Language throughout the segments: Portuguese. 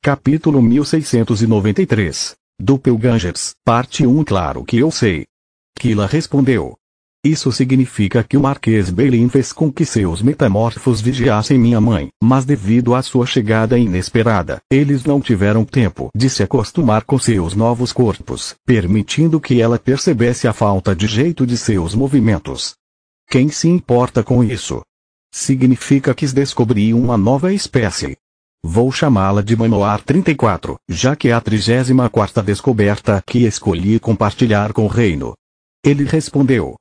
Capítulo 1693. Doppelgangers, parte 1. Claro que eu sei. Kila respondeu. Isso significa que o Marquês Belin fez com que seus metamorfos vigiassem minha mãe, mas devido à sua chegada inesperada, eles não tiveram tempo de se acostumar com seus novos corpos, permitindo que ela percebesse a falta de jeito de seus movimentos. Quem se importa com isso? Significa que descobri uma nova espécie. Vou chamá-la de Manoar 34, já que é a 34ª descoberta que escolhi compartilhar com o reino. Ele respondeu.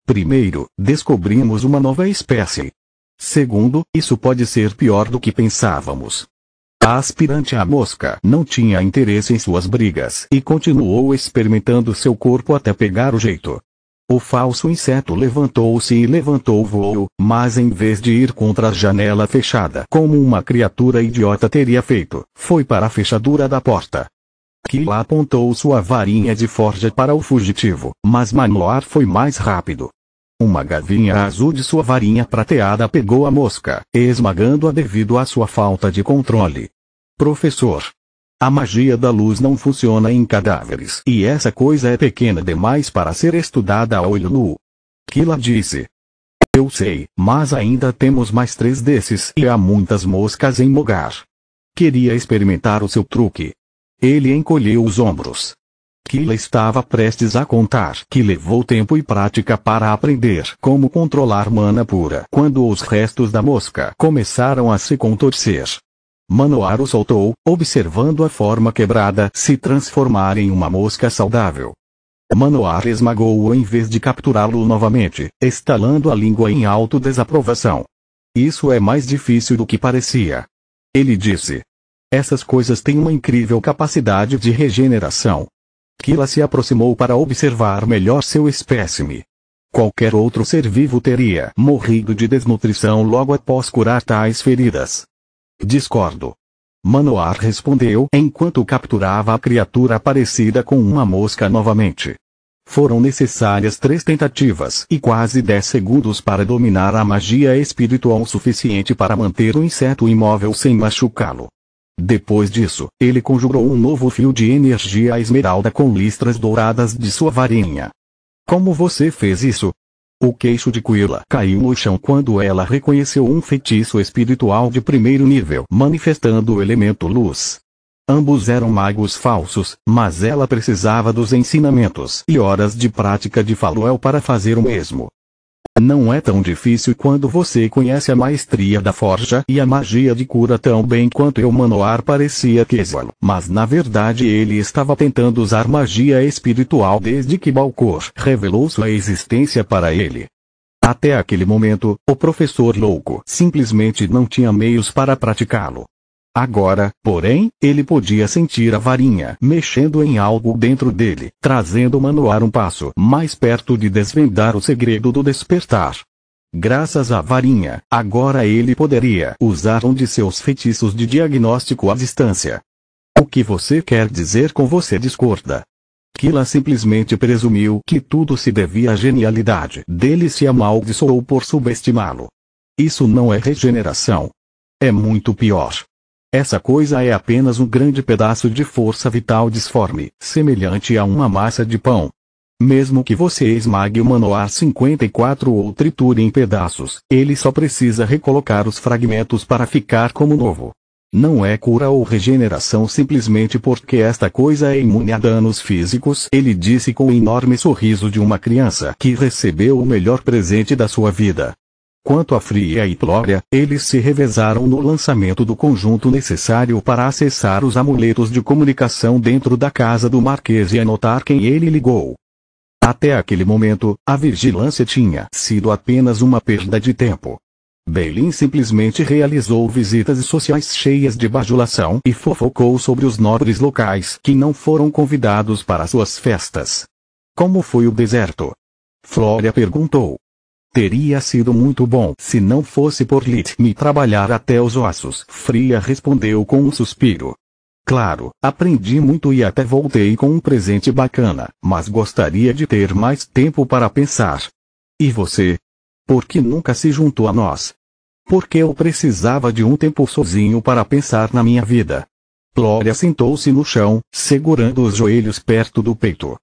Primeiro, descobrimos uma nova espécie. Segundo, isso pode ser pior do que pensávamos. A aspirante à mosca não tinha interesse em suas brigas e continuou experimentando seu corpo até pegar o jeito. O falso inseto levantou-se e levantou o voo, mas em vez de ir contra a janela fechada como uma criatura idiota teria feito, foi para a fechadura da porta. Kila apontou sua varinha de forja para o fugitivo, mas Manoar foi mais rápido. Uma gavinha azul de sua varinha prateada pegou a mosca, esmagando-a devido à sua falta de controle. Professor. A magia da luz não funciona em cadáveres e essa coisa é pequena demais para ser estudada a olho nu. Kila disse. Eu sei, mas ainda temos mais 3 desses e há muitas moscas em Mogar. Queria experimentar o seu truque. Ele encolheu os ombros. Kila estava prestes a contar que levou tempo e prática para aprender como controlar mana pura quando os restos da mosca começaram a se contorcer. Manoar o soltou, observando a forma quebrada se transformar em uma mosca saudável. Manoar esmagou-o em vez de capturá-lo novamente, estalando a língua em autodesaprovação. Isso é mais difícil do que parecia. Ele disse. Essas coisas têm uma incrível capacidade de regeneração. Kila se aproximou para observar melhor seu espécime. Qualquer outro ser vivo teria morrido de desnutrição logo após curar tais feridas. Discordo. Manoar respondeu enquanto capturava a criatura parecida com uma mosca novamente. Foram necessárias 3 tentativas e quase 10 segundos para dominar a magia espiritual suficiente para manter o inseto imóvel sem machucá-lo. Depois disso, ele conjurou um novo fio de energia esmeralda com listras douradas de sua varinha. Como você fez isso? O queixo de Kila caiu no chão quando ela reconheceu um feitiço espiritual de primeiro nível manifestando o elemento luz. Ambos eram magos falsos, mas ela precisava dos ensinamentos e horas de prática de Faluel para fazer o mesmo. Não é tão difícil quando você conhece a maestria da forja e a magia de cura tão bem quanto eu. Manoar parecia casual, mas na verdade ele estava tentando usar magia espiritual desde que Balcor revelou sua existência para ele. Até aquele momento, o professor louco simplesmente não tinha meios para praticá-lo. Agora, porém, ele podia sentir a varinha mexendo em algo dentro dele, trazendo Manoar um passo mais perto de desvendar o segredo do despertar. Graças à varinha, agora ele poderia usar um de seus feitiços de diagnóstico à distância. O que você quer dizer com você discorda? Kila simplesmente presumiu que tudo se devia à genialidade dele e se amaldiçoou por subestimá-lo. Isso não é regeneração. É muito pior. Essa coisa é apenas um grande pedaço de força vital disforme, semelhante a uma massa de pão. Mesmo que você esmague o Manoar 54 ou triture em pedaços, ele só precisa recolocar os fragmentos para ficar como novo. Não é cura ou regeneração simplesmente porque esta coisa é imune a danos físicos, ele disse com o enorme sorriso de uma criança que recebeu o melhor presente da sua vida. Quanto a Fria e Plória, eles se revezaram no lançamento do conjunto necessário para acessar os amuletos de comunicação dentro da casa do Marquês e anotar quem ele ligou. Até aquele momento, a vigilância tinha sido apenas uma perda de tempo. Belin simplesmente realizou visitas sociais cheias de bajulação e fofocou sobre os nobres locais que não foram convidados para suas festas. Como foi o deserto? Flória perguntou. Teria sido muito bom se não fosse por Lit me trabalhar até os ossos. Fria respondeu com um suspiro. Claro, aprendi muito e até voltei com um presente bacana, mas gostaria de ter mais tempo para pensar. E você? Por que nunca se juntou a nós? Porque eu precisava de um tempo sozinho para pensar na minha vida. Glória sentou-se no chão, segurando os joelhos perto do peito.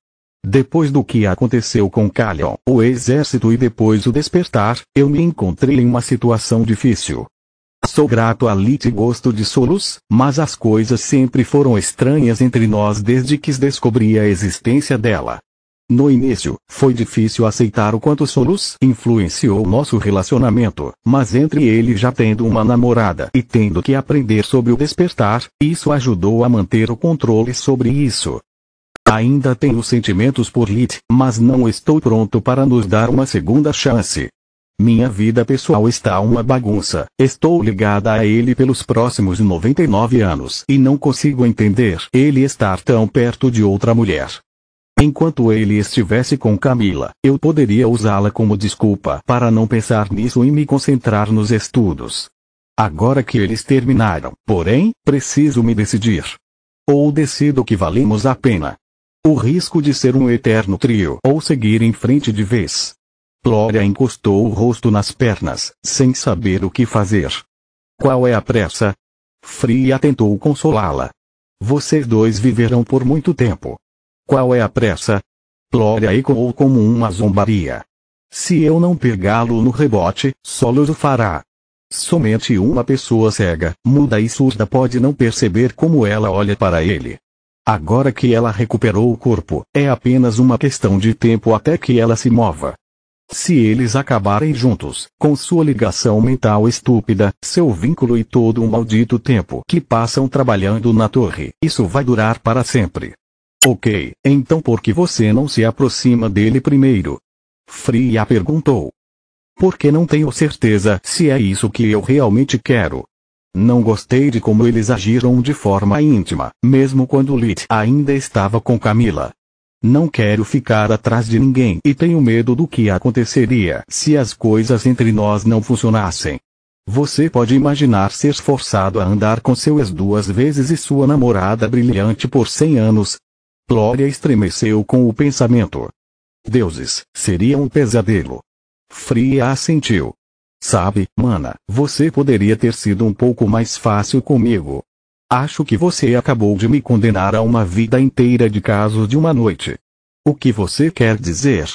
Depois do que aconteceu com Calion, o exército e depois o despertar, eu me encontrei em uma situação difícil. Sou grato a Lith e gosto de Solos, mas as coisas sempre foram estranhas entre nós desde que descobri a existência dela. No início, foi difícil aceitar o quanto Solos influenciou nosso relacionamento, mas entre ele já tendo uma namorada e tendo que aprender sobre o despertar, isso ajudou a manter o controle sobre isso. Ainda tenho sentimentos por Lith, mas não estou pronto para nos dar uma segunda chance. Minha vida pessoal está uma bagunça, estou ligada a ele pelos próximos 99 anos e não consigo entender ele estar tão perto de outra mulher. Enquanto ele estivesse com Camila, eu poderia usá-la como desculpa para não pensar nisso e me concentrar nos estudos. Agora que eles terminaram, porém, preciso me decidir. Ou decido que valemos a pena. O risco de ser um eterno trio ou seguir em frente de vez. Glória encostou o rosto nas pernas, sem saber o que fazer. Qual é a pressa? Fria tentou consolá-la. Vocês dois viverão por muito tempo. Qual é a pressa? Glória ecoou como uma zombaria. Se eu não pegá-lo no rebote, Solos o fará. Somente uma pessoa cega, muda e surda pode não perceber como ela olha para ele. Agora que ela recuperou o corpo, é apenas uma questão de tempo até que ela se mova. Se eles acabarem juntos, com sua ligação mental estúpida, seu vínculo e todo o maldito tempo que passam trabalhando na torre, isso vai durar para sempre. Ok, então por que você não se aproxima dele primeiro? Fria perguntou. Porque não tenho certeza se é isso que eu realmente quero. Não gostei de como eles agiram de forma íntima, mesmo quando Lith ainda estava com Camila. Não quero ficar atrás de ninguém e tenho medo do que aconteceria se as coisas entre nós não funcionassem. Você pode imaginar ser forçado a andar com seu ex 2 vezes e sua namorada brilhante por 100 anos? Glória estremeceu com o pensamento. Deuses, seria um pesadelo. Fria assentiu. Sabe, mana, você poderia ter sido um pouco mais fácil comigo. Acho que você acabou de me condenar a uma vida inteira de casos de uma noite. O que você quer dizer?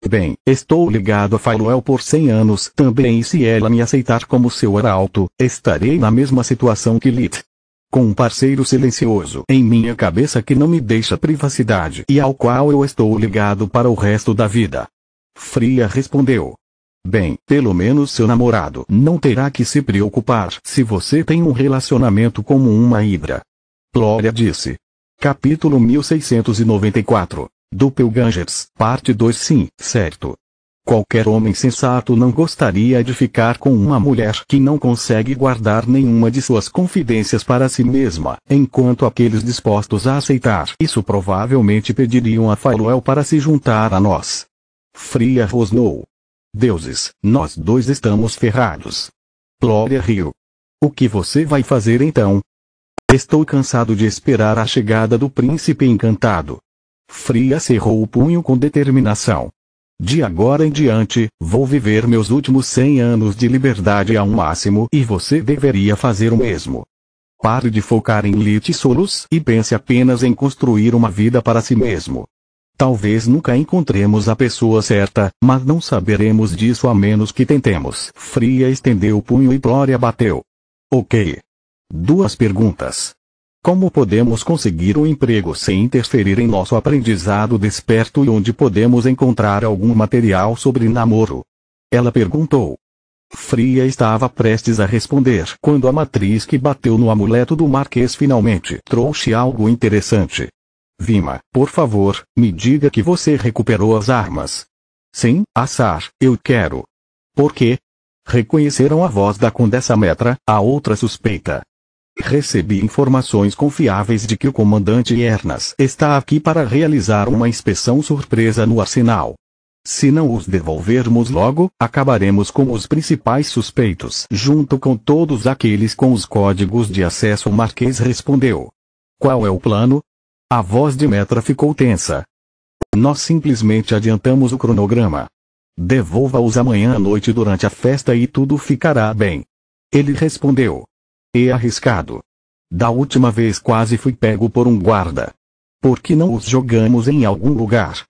Bem, estou ligado a Failwell por 100 anos também e se ela me aceitar como seu arauto, estarei na mesma situação que Lith. Com um parceiro silencioso em minha cabeça que não me deixa privacidade e ao qual eu estou ligado para o resto da vida. Fria respondeu. Bem, pelo menos seu namorado não terá que se preocupar se você tem um relacionamento como uma hidra. Glória disse. Capítulo 1694. Doppelgangers, parte 2. Sim, certo. Qualquer homem sensato não gostaria de ficar com uma mulher que não consegue guardar nenhuma de suas confidências para si mesma, enquanto aqueles dispostos a aceitar isso provavelmente pediriam a Failwell para se juntar a nós. Fria rosnou. Deuses, nós dois estamos ferrados. Glória riu. O que você vai fazer então? Estou cansado de esperar a chegada do príncipe encantado. Fria cerrou o punho com determinação. De agora em diante, vou viver meus últimos 100 anos de liberdade ao máximo e você deveria fazer o mesmo. Pare de focar em Lith e Solos e pense apenas em construir uma vida para si mesmo. Talvez nunca encontremos a pessoa certa, mas não saberemos disso a menos que tentemos. Fria estendeu o punho e Glória bateu. Ok. 2 perguntas. Como podemos conseguir um emprego sem interferir em nosso aprendizado desperto e onde podemos encontrar algum material sobre namoro? Ela perguntou. Fria estava prestes a responder quando a matriz que bateu no amuleto do Marquês finalmente trouxe algo interessante. Vima, por favor, me diga que você recuperou as armas. Sim, Assar, eu quero. Por quê? Reconheceram a voz da Condessa Metra, a outra suspeita. Recebi informações confiáveis de que o comandante Ernas está aqui para realizar uma inspeção surpresa no arsenal. Se não os devolvermos logo, acabaremos com os principais suspeitos, junto com todos aqueles com os códigos de acesso. O Marquês respondeu. Qual é o plano? A voz de Metra ficou tensa. Nós simplesmente adiantamos o cronograma. Devolva-os amanhã à noite durante a festa e tudo ficará bem. Ele respondeu. É arriscado. Da última vez quase fui pego por um guarda. Por que não os jogamos em algum lugar?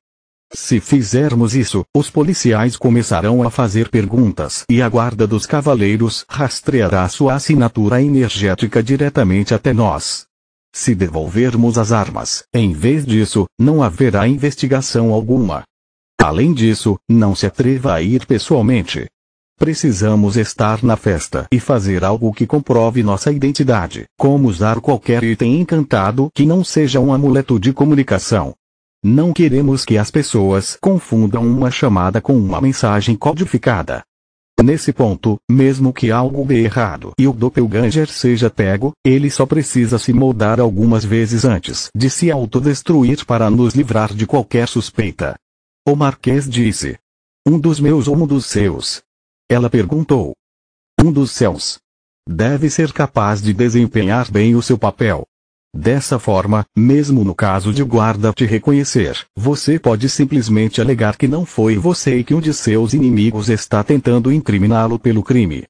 Se fizermos isso, os policiais começarão a fazer perguntas e a guarda dos cavaleiros rastreará sua assinatura energética diretamente até nós. Se devolvermos as armas, em vez disso, não haverá investigação alguma. Além disso, não se atreva a ir pessoalmente. Precisamos estar na festa e fazer algo que comprove nossa identidade, como usar qualquer item encantado que não seja um amuleto de comunicação. Não queremos que as pessoas confundam uma chamada com uma mensagem codificada. Nesse ponto, mesmo que algo dê errado e o doppelganger seja pego, ele só precisa se moldar algumas vezes antes de se autodestruir para nos livrar de qualquer suspeita. O Marquês disse. Um dos meus ou um dos seus? Ela perguntou. Um dos seus. Deve ser capaz de desempenhar bem o seu papel. Dessa forma, mesmo no caso de o guarda te reconhecer, você pode simplesmente alegar que não foi você e que um de seus inimigos está tentando incriminá-lo pelo crime.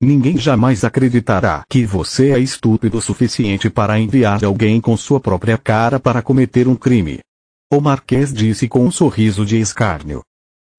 Ninguém jamais acreditará que você é estúpido o suficiente para enviar alguém com sua própria cara para cometer um crime. O Marquês disse com um sorriso de escárnio.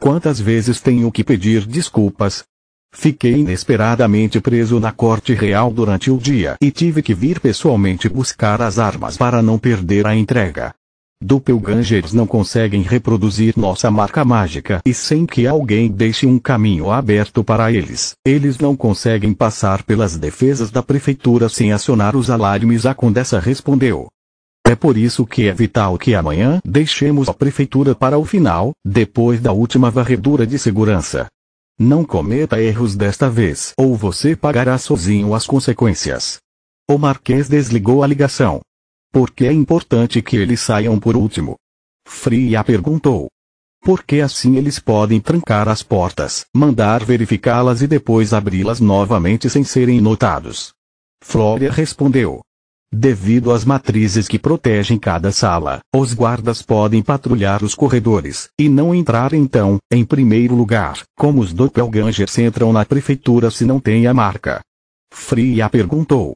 Quantas vezes tenho que pedir desculpas? Fiquei inesperadamente preso na corte real durante o dia e tive que vir pessoalmente buscar as armas para não perder a entrega. Doppelgangers não conseguem reproduzir nossa marca mágica e sem que alguém deixe um caminho aberto para eles, eles não conseguem passar pelas defesas da prefeitura sem acionar os alarmes. A condessa respondeu. É por isso que é vital que amanhã deixemos a prefeitura para o final, depois da última varredura de segurança. Não cometa erros desta vez, ou você pagará sozinho as consequências. O Marquês desligou a ligação. Por que é importante que eles saiam por último? Fria perguntou. Porque assim eles podem trancar as portas, mandar verificá-las e depois abri-las novamente sem serem notados. Flória respondeu. Devido às matrizes que protegem cada sala, os guardas podem patrulhar os corredores, e não entrar então, em primeiro lugar, como os doppelgangers entram na prefeitura se não tem a marca. Fria perguntou.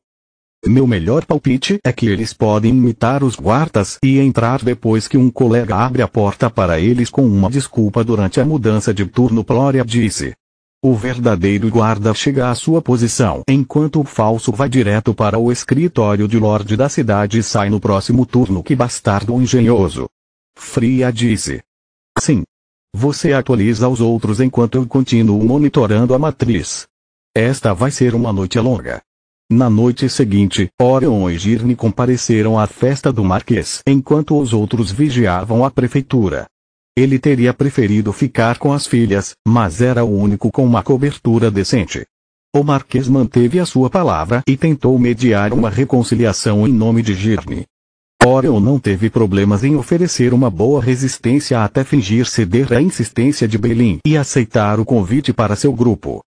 Meu melhor palpite é que eles podem imitar os guardas e entrar depois que um colega abre a porta para eles com uma desculpa durante a mudança de turno. Flória disse. O verdadeiro guarda chega à sua posição enquanto o falso vai direto para o escritório de Lorde da cidade e sai no próximo turno. Que bastardo engenhoso! Fria disse. Sim. Você atualiza os outros enquanto eu continuo monitorando a matriz. Esta vai ser uma noite longa. Na noite seguinte, Orion e Girne compareceram à festa do Marquês enquanto os outros vigiavam a prefeitura. Ele teria preferido ficar com as filhas, mas era o único com uma cobertura decente. O Marquês manteve a sua palavra e tentou mediar uma reconciliação em nome de Girne. Orion não teve problemas em oferecer uma boa resistência até fingir ceder à insistência de Belin e aceitar o convite para seu grupo.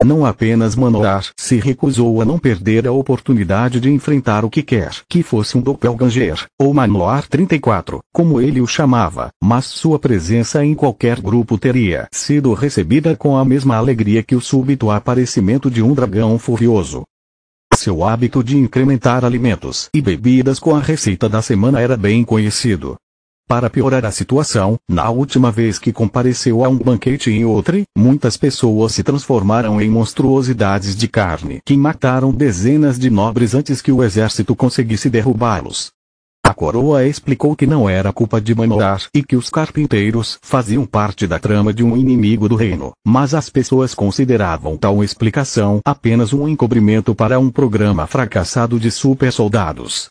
Não apenas Manoar se recusou a não perder a oportunidade de enfrentar o que quer que fosse um doppelganger, ou Manoar 34, como ele o chamava, mas sua presença em qualquer grupo teria sido recebida com a mesma alegria que o súbito aparecimento de um dragão furioso. Seu hábito de incrementar alimentos e bebidas com a receita da semana era bem conhecido. Para piorar a situação, na última vez que compareceu a um banquete em Outri, muitas pessoas se transformaram em monstruosidades de carne que mataram dezenas de nobres antes que o exército conseguisse derrubá-los. A coroa explicou que não era culpa de Manoar e que os carpinteiros faziam parte da trama de um inimigo do reino, mas as pessoas consideravam tal explicação apenas um encobrimento para um programa fracassado de super soldados.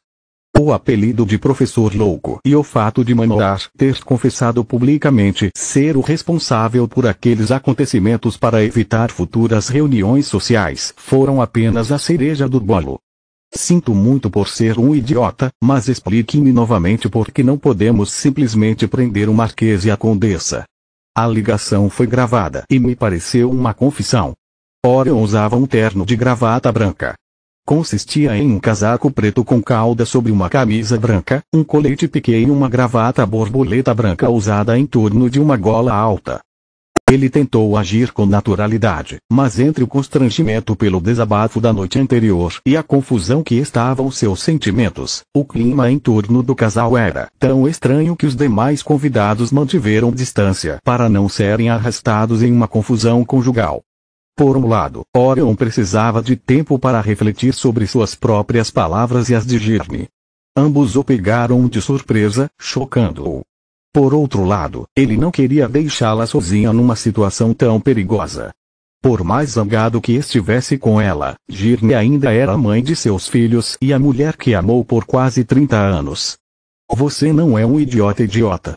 O apelido de Professor Louco e o fato de Manoar ter confessado publicamente ser o responsável por aqueles acontecimentos para evitar futuras reuniões sociais foram apenas a cereja do bolo. Sinto muito por ser um idiota, mas explique-me novamente por que não podemos simplesmente prender o Marquês e a Condessa. A ligação foi gravada e me pareceu uma confissão. Orion usava um terno de gravata branca. Consistia em um casaco preto com cauda sobre uma camisa branca, um colete piqué e uma gravata borboleta branca usada em torno de uma gola alta. Ele tentou agir com naturalidade, mas entre o constrangimento pelo desabafo da noite anterior e a confusão que estavam seus sentimentos, o clima em torno do casal era tão estranho que os demais convidados mantiveram distância para não serem arrastados em uma confusão conjugal. Por um lado, Orion precisava de tempo para refletir sobre suas próprias palavras e as de Girne. Ambos o pegaram de surpresa, chocando-o. Por outro lado, ele não queria deixá-la sozinha numa situação tão perigosa. Por mais zangado que estivesse com ela, Girne ainda era a mãe de seus filhos e a mulher que amou por quase 30 anos. Você não é um idiota.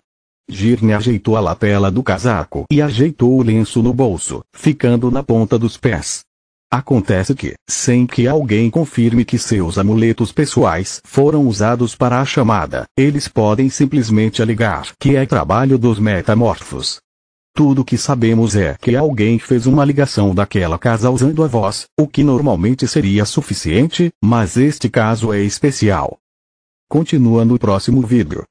Girne ajeitou a lapela do casaco e ajeitou o lenço no bolso, ficando na ponta dos pés. Acontece que, sem que alguém confirme que seus amuletos pessoais foram usados para a chamada, eles podem simplesmente alegar que é trabalho dos metamorfos. Tudo que sabemos é que alguém fez uma ligação daquela casa usando a voz, o que normalmente seria suficiente, mas este caso é especial. Continua no próximo vídeo.